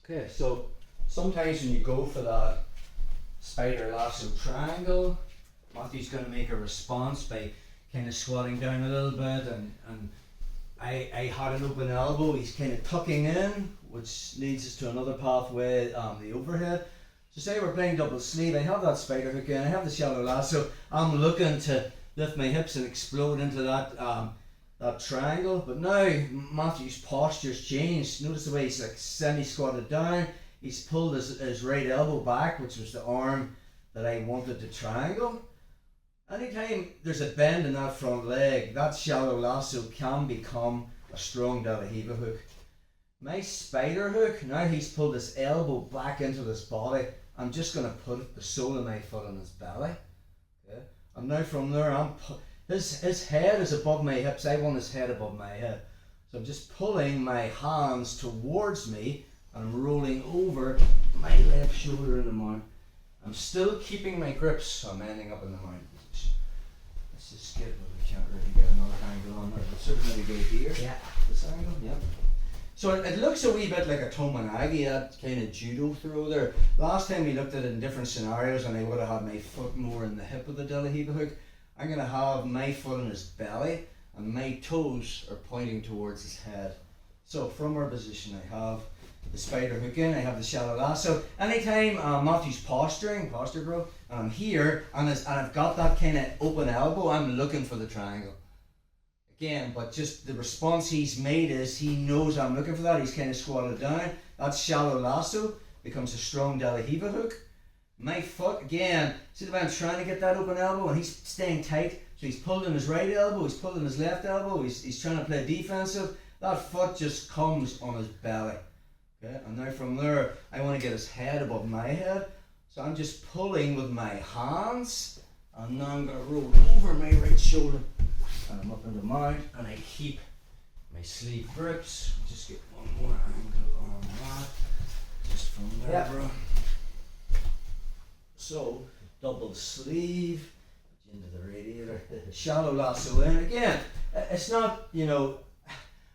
Okay, so sometimes when you go for that spider lasso triangle, Matthew's going to make a response by kind of squatting down a little bit, and I had an open elbow. He's kind of tucking in, which leads us to another pathway, the overhead. So say we're playing double sleeve, I have that spider hook in, I have the shallow lasso, I'm looking to lift my hips and explode into that triangle, but now Matthew's posture's changed. Notice the way he's like semi-squatted down, he's pulled his right elbow back, which was the arm that I wanted to triangle. Anytime there's a bend in that front leg, that shallow lasso can become a strong De La Riva hook. My spider hook, now he's pulled his elbow back into his body, I'm just going to put the sole of my foot on his belly. Okay? And now from there, his head is above my hips, I want his head above my head. So I'm just pulling my hands towards me, and I'm rolling over my left shoulder in the mount. I'm still keeping my grips, so I'm ending up in the mount position. Let's just get, well, we can't really get another angle on there, but certainly go here. Yeah. This angle, yeah. So it looks a wee bit like a Tomanagi, that kind of judo throw there. Last time we looked at it in different scenarios and I would have had my foot more in the hip of the De La Riva hook. I'm going to have my foot in his belly and my toes are pointing towards his head. So from our position I have the spider hook in, I have the shallow lasso. Anytime Matthew's posture bro, and I'm here and I've got that kind of open elbow, I'm looking for the triangle. Again, but just the response he's made is he knows I'm looking for that. He's kind of squatted down. That shallow lasso becomes a strong De La Riva hook. My foot, again, see the way I'm trying to get that open elbow and he's staying tight. So he's pulling his right elbow, he's pulling his left elbow, he's trying to play defensive. That foot just comes on his belly. Okay, and now from there, I want to get his head above my head. So I'm just pulling with my hands, and now I'm going to roll over my right shoulder. And I'm up in the mount, and I keep my sleeve grips. Just get one more angle on that. Just from there, bro. So, double sleeve, into the radiator, shallow lasso in. Again, it's not,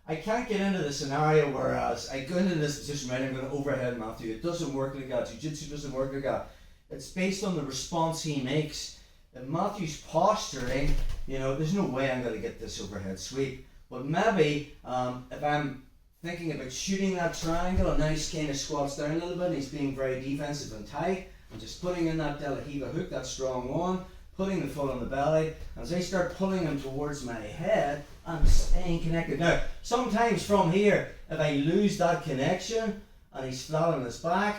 I can't get into the scenario whereas I go into this position right, I'm going to overhead Matthew. It doesn't work like that. Jiu-jitsu doesn't work like that. It's based on the response he makes. If Matthew's posturing, there's no way I'm going to get this overhead sweep. But maybe if I'm thinking about shooting that triangle and now he's kind of squats down a little bit and he's being very defensive and tight, I'm just putting in that De La Riva hook, that strong one, putting the foot on the belly. As I start pulling him towards my head, I'm staying connected. Now, sometimes from here, if I lose that connection and he's flat on his back,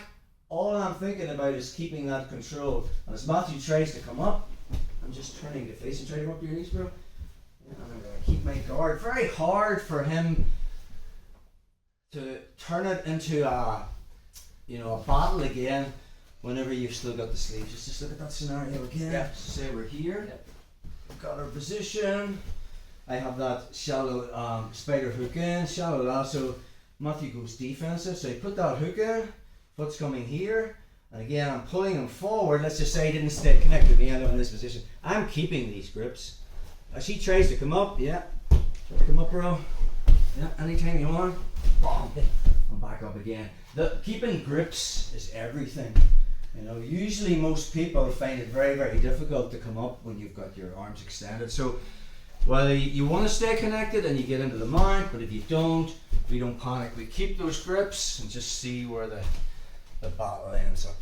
all I'm thinking about is keeping that control. And as Matthew tries to come up, I'm just turning to face and trying to come up to your knees, bro. Yeah, and I'm going to keep my guard. Very hard for him to turn it into a battle again whenever you've still got the sleeves. Just look at that scenario again. Yeah. So say we're here. Yeah. We've got our position. I have that shallow spider hook in, shallow lasso. Matthew goes defensive, so I put that hook in, foot's coming here, and again I'm pulling him forward. Let's just say I didn't stay connected with me, I'm in this position. I'm keeping these grips. As he tries to come up, come up, bro. Yeah, anytime you want, boom, I'm back up again. Keeping grips is everything. Usually most people find it very, very difficult to come up when you've got your arms extended. So, well, you want to stay connected and you get into the mount, but if you don't, we don't panic. We keep those grips and just see where the battle ends up.